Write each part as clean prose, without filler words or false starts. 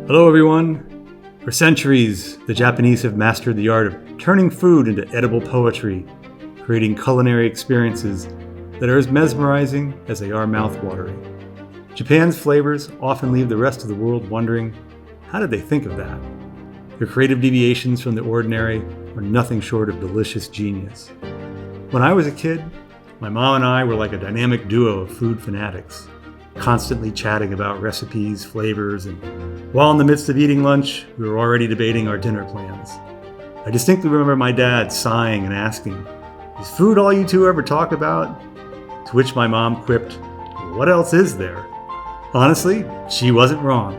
Hello everyone! For centuries, the Japanese have mastered the art of turning food into edible poetry, creating culinary experiences that are as mesmerizing as they are mouth-watering. Japan's flavors often leave the rest of the world wondering, how did they think of that? Their creative deviations from the ordinary are nothing short of delicious genius. When I was a kid, my mom and I were like a dynamic duo of food fanatics, constantly chatting about recipes, flavors, and while in the midst of eating lunch, we were already debating our dinner plans. I distinctly remember my dad sighing and asking, "Is food all you two ever talk about?" To which my mom quipped, "What else is there?" Honestly, she wasn't wrong.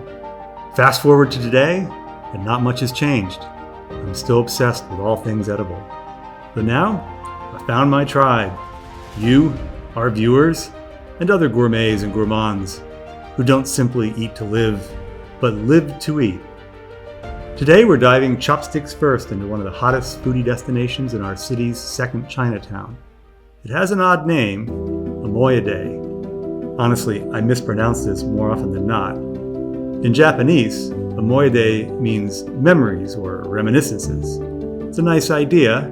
Fast forward to today, and not much has changed. I'm still obsessed with all things edible. But now, I found my tribe. You, our viewers, and other gourmets and gourmands who don't simply eat to live, but live to eat. Today we're diving chopsticks first into one of the hottest foodie destinations in our city's second Chinatown. It has an odd name, Omoyade. Honestly, I mispronounce this more often than not. In Japanese, Omoyade means memories or reminiscences. It's a nice idea,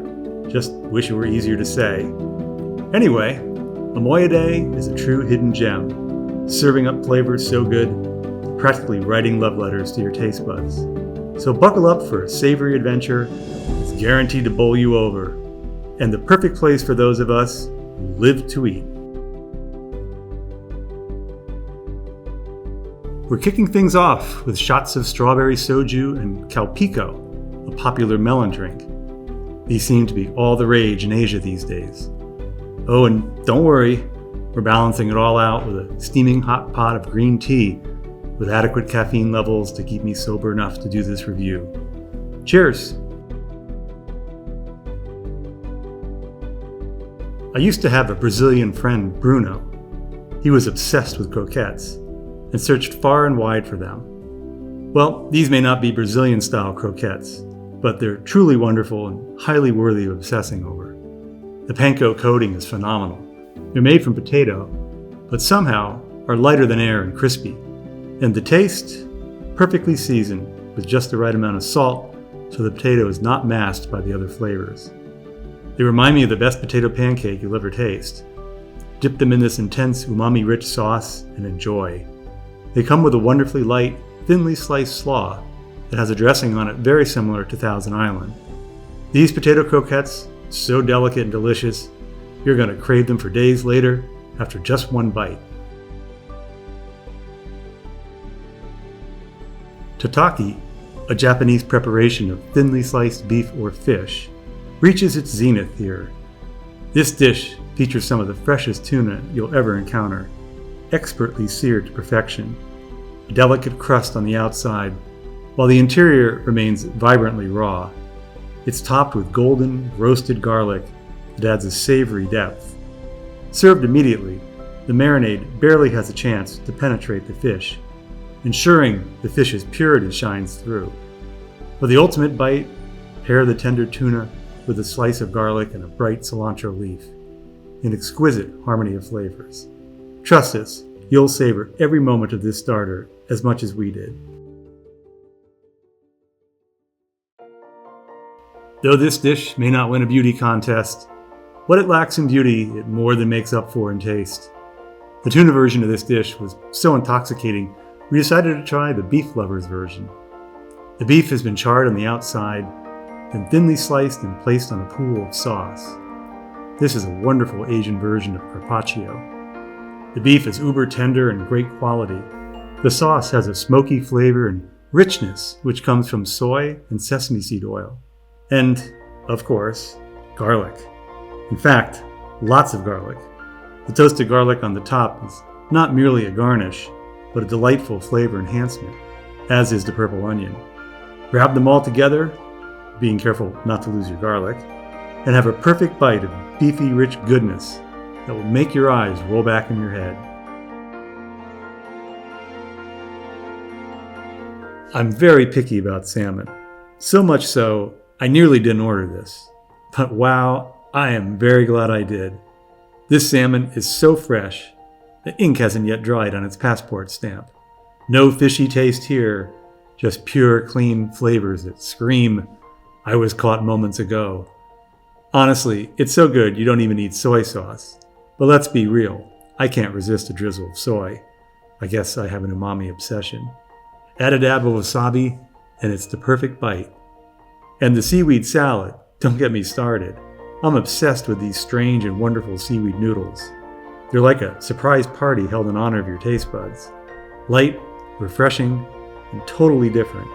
just wish it were easier to say. Anyway, Omoyade is a true hidden gem, serving up flavors so good, practically writing love letters to your taste buds. So buckle up for a savory adventure that's guaranteed to bowl you over, and the perfect place for those of us who live to eat. We're kicking things off with shots of strawberry soju and calpico, a popular melon drink. These seem to be all the rage in Asia these days. Oh, and don't worry, we're balancing it all out with a steaming hot pot of green tea with adequate caffeine levels to keep me sober enough to do this review. Cheers! I used to have a Brazilian friend, Bruno. He was obsessed with croquettes and searched far and wide for them. Well, these may not be Brazilian-style croquettes, but they're truly wonderful and highly worthy of obsessing over. The panko coating is phenomenal. They're made from potato, but somehow are lighter than air and crispy. And the taste, perfectly seasoned with just the right amount of salt so the potato is not masked by the other flavors. They remind me of the best potato pancake you'll ever taste. Dip them in this intense umami-rich sauce and enjoy. They come with a wonderfully light, thinly sliced slaw that has a dressing on it very similar to Thousand Island. These potato croquettes, so delicate and delicious, you're going to crave them for days later after just one bite. Tataki, a Japanese preparation of thinly sliced beef or fish, reaches its zenith here. This dish features some of the freshest tuna you'll ever encounter, expertly seared to perfection, a delicate crust on the outside, while the interior remains vibrantly raw. It's topped with golden, roasted garlic that adds a savory depth. Served immediately, the marinade barely has a chance to penetrate the fish, ensuring the fish's purity shines through. For the ultimate bite, pair the tender tuna with a slice of garlic and a bright cilantro leaf, an exquisite harmony of flavors. Trust us, you'll savor every moment of this starter as much as we did. Though this dish may not win a beauty contest, what it lacks in beauty, it more than makes up for in taste. The tuna version of this dish was so intoxicating, we decided to try the beef lovers version. The beef has been charred on the outside, then thinly sliced and placed on a pool of sauce. This is a wonderful Asian version of carpaccio. The beef is uber tender and great quality. The sauce has a smoky flavor and richness which comes from soy and sesame seed oil. And, of course, garlic. In fact, lots of garlic. The toasted garlic on the top is not merely a garnish, but a delightful flavor enhancement, as is the purple onion. Grab them all together, being careful not to lose your garlic, and have a perfect bite of beefy, rich goodness that will make your eyes roll back in your head. I'm very picky about salmon. So much so, I nearly didn't order this. But wow, I am very glad I did. This salmon is so fresh, the ink hasn't yet dried on its passport stamp. No fishy taste here, Just pure, clean flavors that scream, "I was caught moments ago." Honestly, it's so good you don't even need soy sauce. But let's be real, I can't resist a drizzle of soy. I guess I have an umami obsession. Add a dab of wasabi, and it's the perfect bite. And the seaweed salad, don't get me started. I'm obsessed with these strange and wonderful seaweed noodles. They're like a surprise party held in honor of your taste buds. Light, refreshing, and totally different.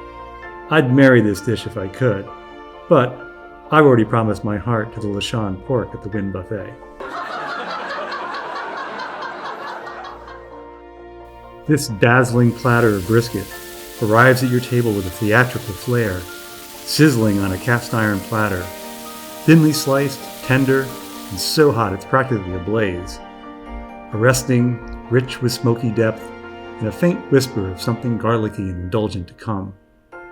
I'd marry this dish if I could, but I've already promised my heart to the Lachan pork at the Wynn Buffet. This dazzling platter of brisket arrives at your table with a theatrical flair, sizzling on a cast iron platter, thinly sliced, tender, and so hot it's practically ablaze. Arresting, rich with smoky depth, and a faint whisper of something garlicky and indulgent to come.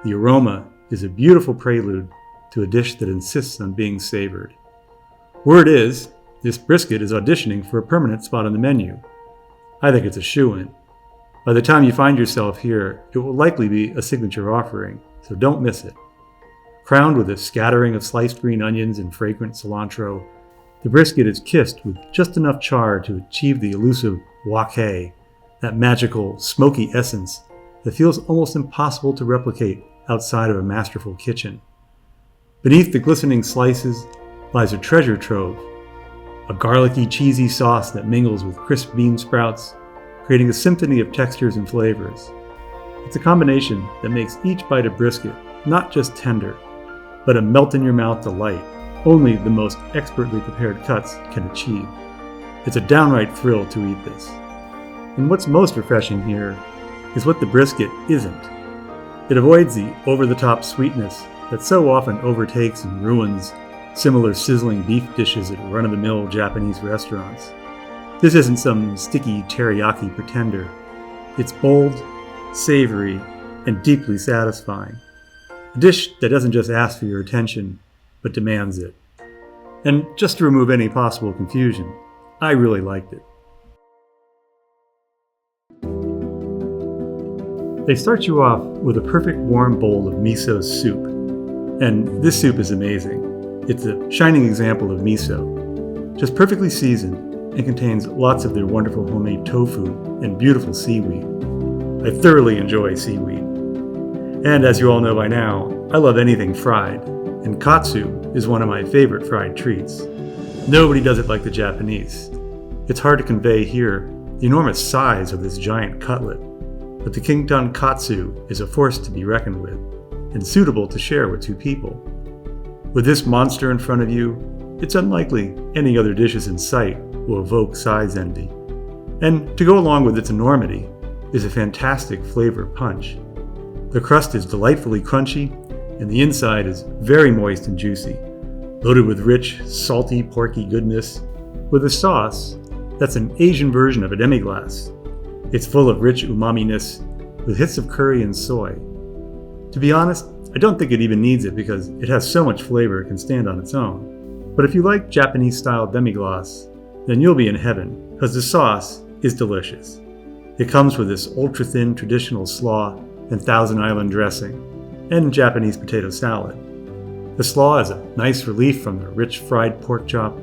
The aroma is a beautiful prelude to a dish that insists on being savored. Word is, this brisket is auditioning for a permanent spot on the menu. I think it's a shoo-in. By the time you find yourself here, it will likely be a signature offering, so don't miss it. Crowned with a scattering of sliced green onions and fragrant cilantro, the brisket is kissed with just enough char to achieve the elusive wok-hei, that magical, smoky essence that feels almost impossible to replicate outside of a masterful kitchen. Beneath the glistening slices lies a treasure trove, a garlicky, cheesy sauce that mingles with crisp bean sprouts, creating a symphony of textures and flavors. It's a combination that makes each bite of brisket not just tender, but a melt-in-your-mouth delight only the most expertly prepared cuts can achieve. It's a downright thrill to eat this. And what's most refreshing here is what the brisket isn't. It avoids the over-the-top sweetness that so often overtakes and ruins similar sizzling beef dishes at run-of-the-mill Japanese restaurants. This isn't some sticky teriyaki pretender. It's bold, savory, and deeply satisfying. A dish that doesn't just ask for your attention, but demands it. And just to remove any possible confusion, I really liked it. They start you off with a perfect warm bowl of miso soup. And this soup is amazing. It's a shining example of miso, just perfectly seasoned and contains lots of their wonderful homemade tofu and beautiful seaweed. I thoroughly enjoy seaweed. And as you all know by now, I love anything fried, and katsu is one of my favorite fried treats. Nobody does it like the Japanese. It's hard to convey here the enormous size of this giant cutlet, but the Ton Katsu is a force to be reckoned with, and suitable to share with two people. With this monster in front of you, it's unlikely any other dishes in sight will evoke size envy. And to go along with its enormity is a fantastic flavor punch. The crust is delightfully crunchy, and the inside is very moist and juicy, loaded with rich, salty, porky goodness, with a sauce that's an Asian version of a demi-glace. It's full of rich umami-ness, with hits of curry and soy. To be honest, I don't think it even needs it because it has so much flavor it can stand on its own. But if you like Japanese-style demi-glace, then you'll be in heaven, because the sauce is delicious. It comes with this ultra-thin traditional slaw and Thousand Island dressing, and Japanese potato salad. The slaw is a nice relief from the rich fried pork chop.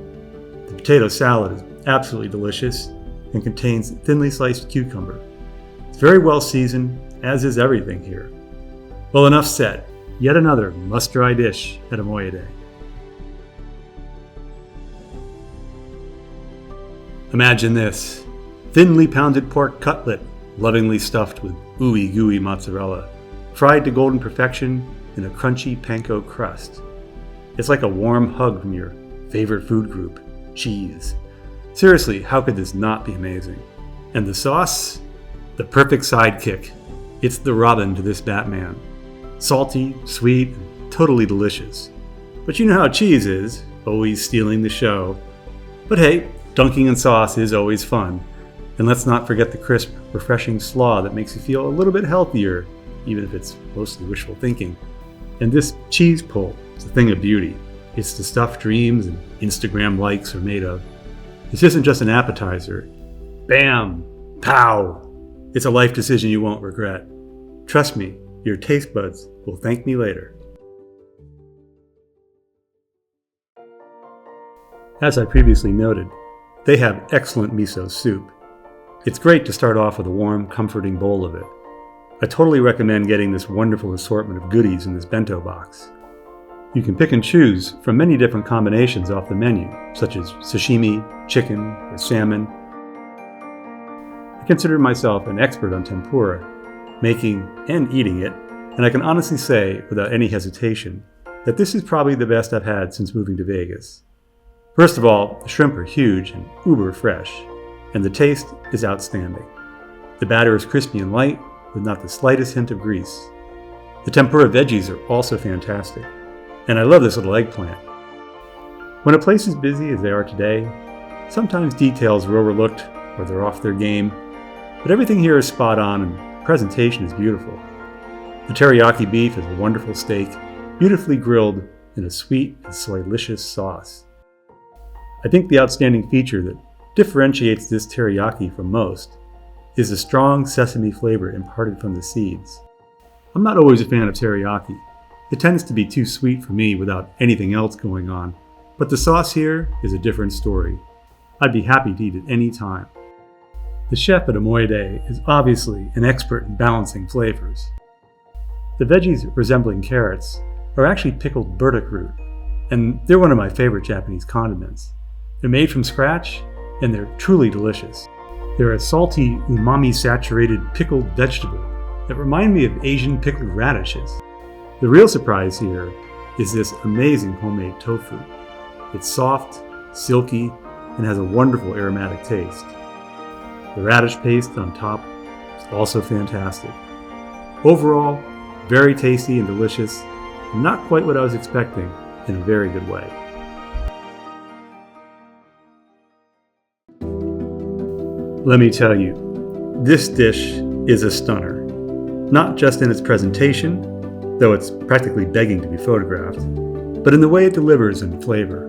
The potato salad is absolutely delicious and contains thinly sliced cucumber. It's very well seasoned, as is everything here. Well, enough said. Yet another must-try dish at Amoyede. Imagine this: thinly pounded pork cutlet, lovingly stuffed with ooey gooey mozzarella, fried to golden perfection in a crunchy panko crust. It's like a warm hug from your favorite food group, cheese. Seriously, how could this not be amazing? And the sauce? The perfect sidekick. It's the Robin to this Batman. Salty, sweet, and totally delicious. But you know how cheese is, always stealing the show. But hey, dunking in sauce is always fun. And let's not forget the crisp, refreshing slaw that makes you feel a little bit healthier, even if it's mostly wishful thinking. And this cheese pull is a thing of beauty. It's the stuff dreams and Instagram likes are made of. This isn't just an appetizer. Bam! Pow! It's a life decision you won't regret. Trust me, Your taste buds will thank me later. As I previously noted, they have excellent miso soup. It's great to start off with a warm, comforting bowl of it. I totally recommend getting this wonderful assortment of goodies in this bento box. You can pick and choose from many different combinations off the menu, such as sashimi, chicken, or salmon. I consider myself an expert on tempura, making and eating it, and I can honestly say, without any hesitation, that this is probably the best I've had since moving to Vegas. First of all, the shrimp are huge and uber fresh, and the taste is outstanding. The batter is crispy and light, with not the slightest hint of grease. The tempura veggies are also fantastic, and I love this little eggplant. When a place is busy as they are today, sometimes details are overlooked or they're off their game, but everything here is spot on and presentation is beautiful. The teriyaki beef is a wonderful steak, beautifully grilled in a sweet and soy-licious sauce. I think the outstanding feature that differentiates this teriyaki from most is the strong sesame flavor imparted from the seeds. I'm not always a fan of teriyaki. It tends to be too sweet for me without anything else going on, but the sauce here is a different story. I'd be happy to eat it any time. The chef at Amoide is obviously an expert in balancing flavors. The veggies resembling carrots are actually pickled burdock root, and they're one of my favorite Japanese condiments. They're made from scratch, and they're truly delicious. They're a salty, umami-saturated pickled vegetable that remind me of Asian pickled radishes. The real surprise here is this amazing homemade tofu. It's soft, silky, and has a wonderful aromatic taste. The radish paste on top is also fantastic. Overall, very tasty and delicious, and not quite what I was expecting in a very good way. Let me tell you, this dish is a stunner. Not just in its presentation, though it's practically begging to be photographed, but in the way it delivers in flavor.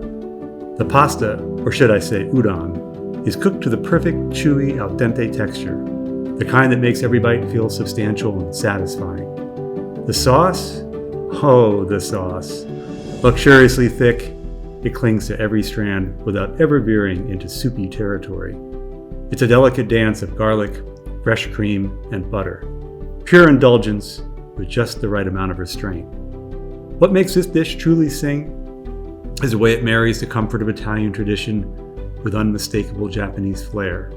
The pasta, or should I say udon, is cooked to the perfect chewy al dente texture, the kind that makes every bite feel substantial and satisfying. The sauce? Oh, the sauce. Luxuriously thick, it clings to every strand without ever veering into soupy territory. It's a delicate dance of garlic, fresh cream, and butter. Pure indulgence with just the right amount of restraint. What makes this dish truly sing is the way it marries the comfort of Italian tradition with unmistakable Japanese flair.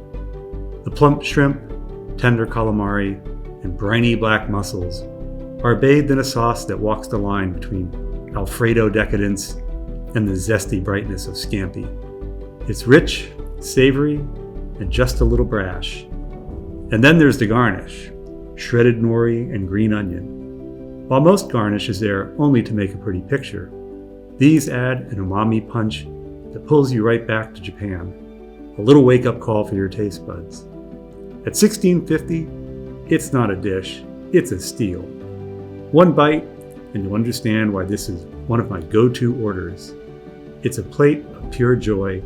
The plump shrimp, tender calamari, and briny black mussels are bathed in a sauce that walks the line between Alfredo decadence and the zesty brightness of scampi. It's rich, savory, and just a little brash. And then there's the garnish, shredded nori and green onion. While most garnish is there only to make a pretty picture, these add an umami punch that pulls you right back to Japan. A little wake-up call for your taste buds. At $16.50, it's not a dish, it's a steal. One bite, and you'll understand why this is one of my go-to orders. It's a plate of pure joy,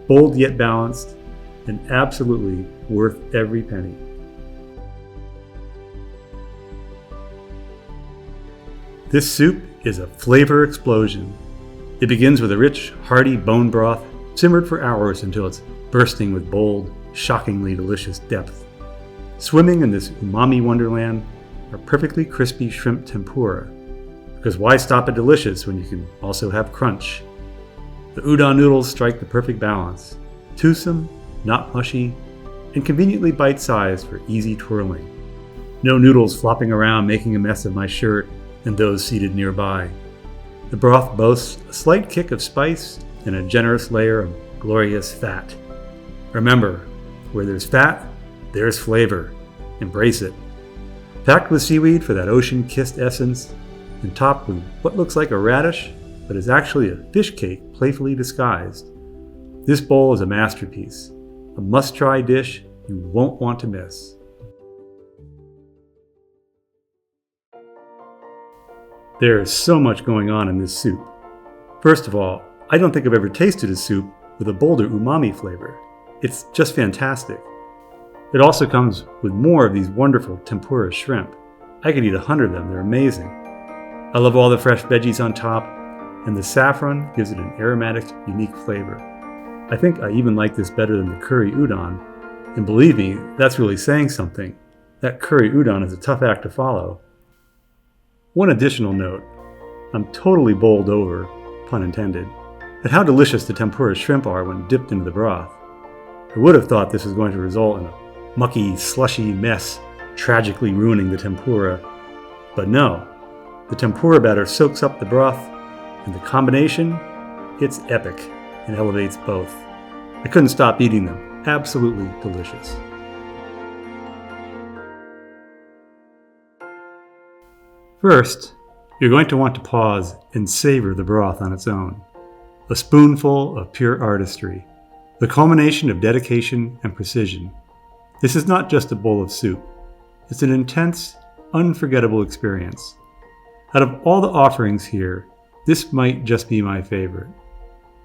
bold yet balanced, and absolutely worth every penny. This soup is a flavor explosion. It begins with a rich, hearty bone broth simmered for hours until it's bursting with bold, shockingly delicious depth. Swimming in this umami wonderland are perfectly crispy shrimp tempura, because why stop at delicious when you can also have crunch? The udon noodles strike the perfect balance, toothsome, not mushy, and conveniently bite-sized for easy twirling. No noodles flopping around making a mess of my shirt and those seated nearby. The broth boasts a slight kick of spice and a generous layer of glorious fat. Remember, where there's fat, there's flavor. Embrace it. Packed with seaweed for that ocean-kissed essence, and topped with what looks like a radish, but is actually a fish cake playfully disguised. This bowl is a masterpiece, a must-try dish you won't want to miss. There is so much going on in this soup. First of all, I don't think I've ever tasted a soup with a bolder umami flavor. It's just fantastic. It also comes with more of these wonderful tempura shrimp. I could eat 100 of them, they're amazing. I love all the fresh veggies on top, and the saffron gives it an aromatic, unique flavor. I think I even like this better than the curry udon, and believe me, that's really saying something. That curry udon is a tough act to follow. One additional note, I'm totally bowled over, pun intended, at how delicious the tempura shrimp are when dipped into the broth. I would have thought this was going to result in a mucky, slushy mess, tragically ruining the tempura. But no, the tempura batter soaks up the broth, and the combination, it's epic and elevates both. I couldn't stop eating them. Absolutely delicious. First, you're going to want to pause and savor the broth on its own. A spoonful of pure artistry, the culmination of dedication and precision. This is not just a bowl of soup. It's an intense, unforgettable experience. Out of all the offerings here, this might just be my favorite.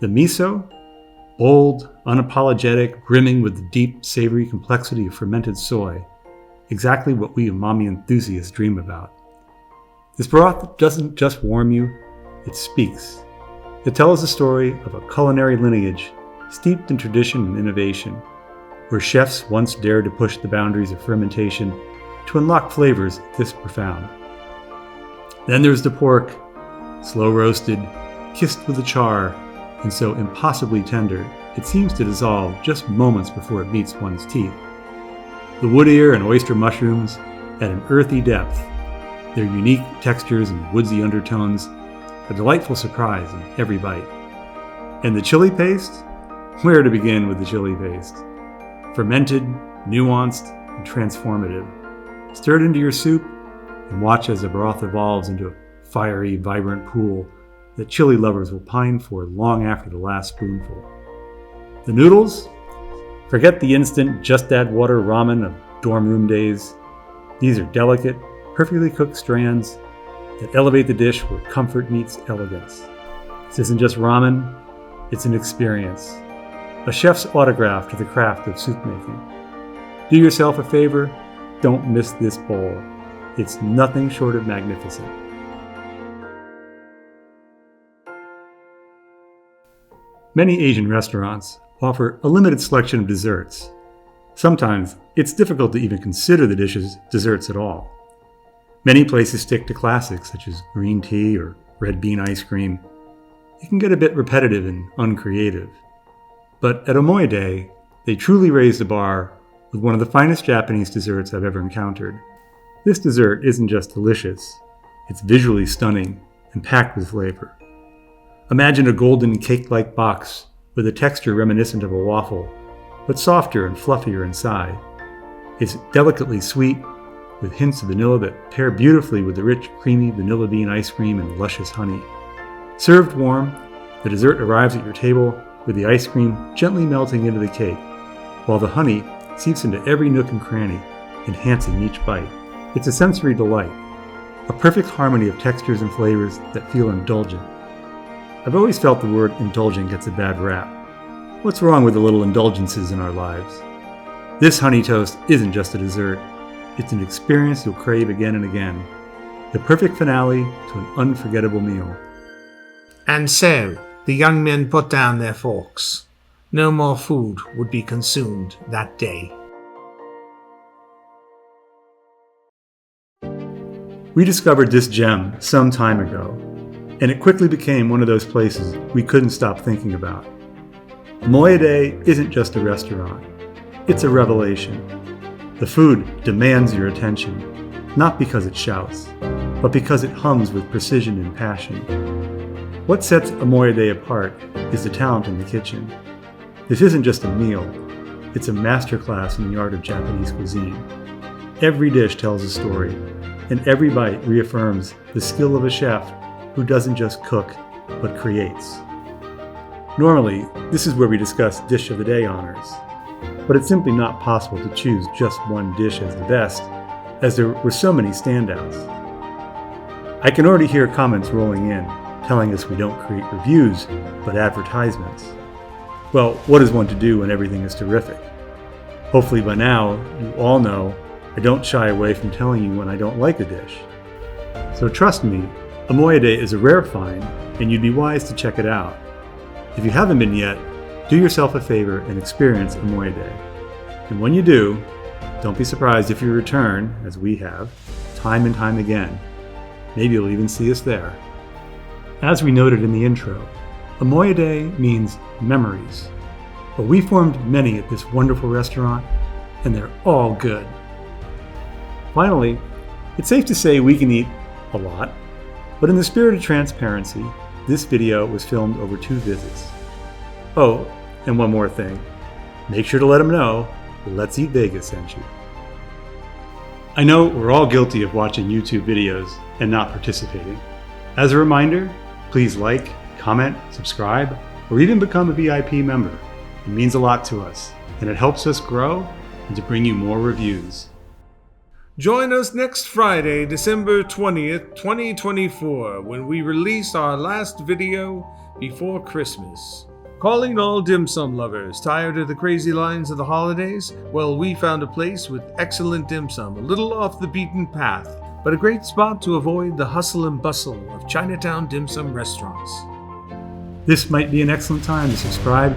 The miso, bold, unapologetic, brimming with the deep, savory complexity of fermented soy. Exactly what we umami enthusiasts dream about. This broth doesn't just warm you, it speaks. It tells the story of a culinary lineage steeped in tradition and innovation, where chefs once dared to push the boundaries of fermentation to unlock flavors this profound. Then there's the pork, slow roasted, kissed with a char, and so impossibly tender, it seems to dissolve just moments before it meets one's teeth. The wood ear and oyster mushrooms at an earthy depth, their unique textures and woodsy undertones, a delightful surprise in every bite. And the chili paste? Where to begin with the chili paste? Fermented, nuanced, and transformative. Stir it into your soup and watch as the broth evolves into a fiery, vibrant pool that chili lovers will pine for long after the last spoonful. The noodles? Forget the instant, just add water ramen of dorm room days. These are delicate, perfectly cooked strands that elevate the dish where comfort meets elegance. This isn't just ramen, it's an experience. A chef's autograph to the craft of soup making. Do yourself a favor, don't miss this bowl. It's nothing short of magnificent. Many Asian restaurants offer a limited selection of desserts. Sometimes it's difficult to even consider the dishes desserts at all. Many places stick to classics such as green tea or red bean ice cream. It can get a bit repetitive and uncreative. But at Omoide, they truly raised the bar with one of the finest Japanese desserts I've ever encountered. This dessert isn't just delicious, it's visually stunning and packed with flavor. Imagine a golden cake-like box with a texture reminiscent of a waffle, but softer and fluffier inside. It's delicately sweet, with hints of vanilla that pair beautifully with the rich, creamy vanilla bean ice cream and luscious honey. Served warm, the dessert arrives at your table with the ice cream gently melting into the cake, while the honey seeps into every nook and cranny, enhancing each bite. It's a sensory delight, a perfect harmony of textures and flavors that feel indulgent. I've always felt the word indulgent gets a bad rap. What's wrong with the little indulgences in our lives? This honey toast isn't just a dessert. It's an experience you'll crave again and again. The perfect finale to an unforgettable meal. And so, the young men put down their forks. No more food would be consumed that day. We discovered this gem some time ago, and it quickly became one of those places we couldn't stop thinking about. Omoide isn't just a restaurant. It's a revelation. The food demands your attention, not because it shouts, but because it hums with precision and passion. What sets Omoide apart is the talent in the kitchen. This isn't just a meal, it's a masterclass in the art of Japanese cuisine. Every dish tells a story, and every bite reaffirms the skill of a chef who doesn't just cook, but creates. Normally, this is where we discuss Dish of the Day honors, but it's simply not possible to choose just one dish as the best, as there were so many standouts. I can already hear comments rolling in, telling us we don't create reviews, but advertisements. Well, what is one to do when everything is terrific? Hopefully by now, you all know I don't shy away from telling you when I don't like a dish. So trust me, Omoyede is a rare find, and you'd be wise to check it out. If you haven't been yet, do yourself a favor and experience Omoyede. And when you do, don't be surprised if you return, as we have, time and time again. Maybe you'll even see us there. As we noted in the intro, Omoyede means memories. But we formed many at this wonderful restaurant, and they're all good. Finally, it's safe to say we can eat a lot, but in the spirit of transparency, this video was filmed over 2 visits. Oh, and one more thing. Make sure to let them know Let's Eat Vegas sent you. I know we're all guilty of watching YouTube videos and not participating. As a reminder, please like, comment, subscribe, or even become a VIP member. It means a lot to us, and it helps us grow and to bring you more reviews. Join us next Friday, December 20th, 2024, when we release our last video before Christmas. Calling all dim sum lovers, tired of the crazy lines of the holidays? Well, we found a place with excellent dim sum, a little off the beaten path, but a great spot to avoid the hustle and bustle of Chinatown dim sum restaurants. This might be an excellent time to subscribe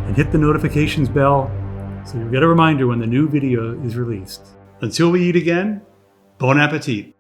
and hit the notifications bell so you'll get a reminder when the new video is released. Until we eat again, bon appetit!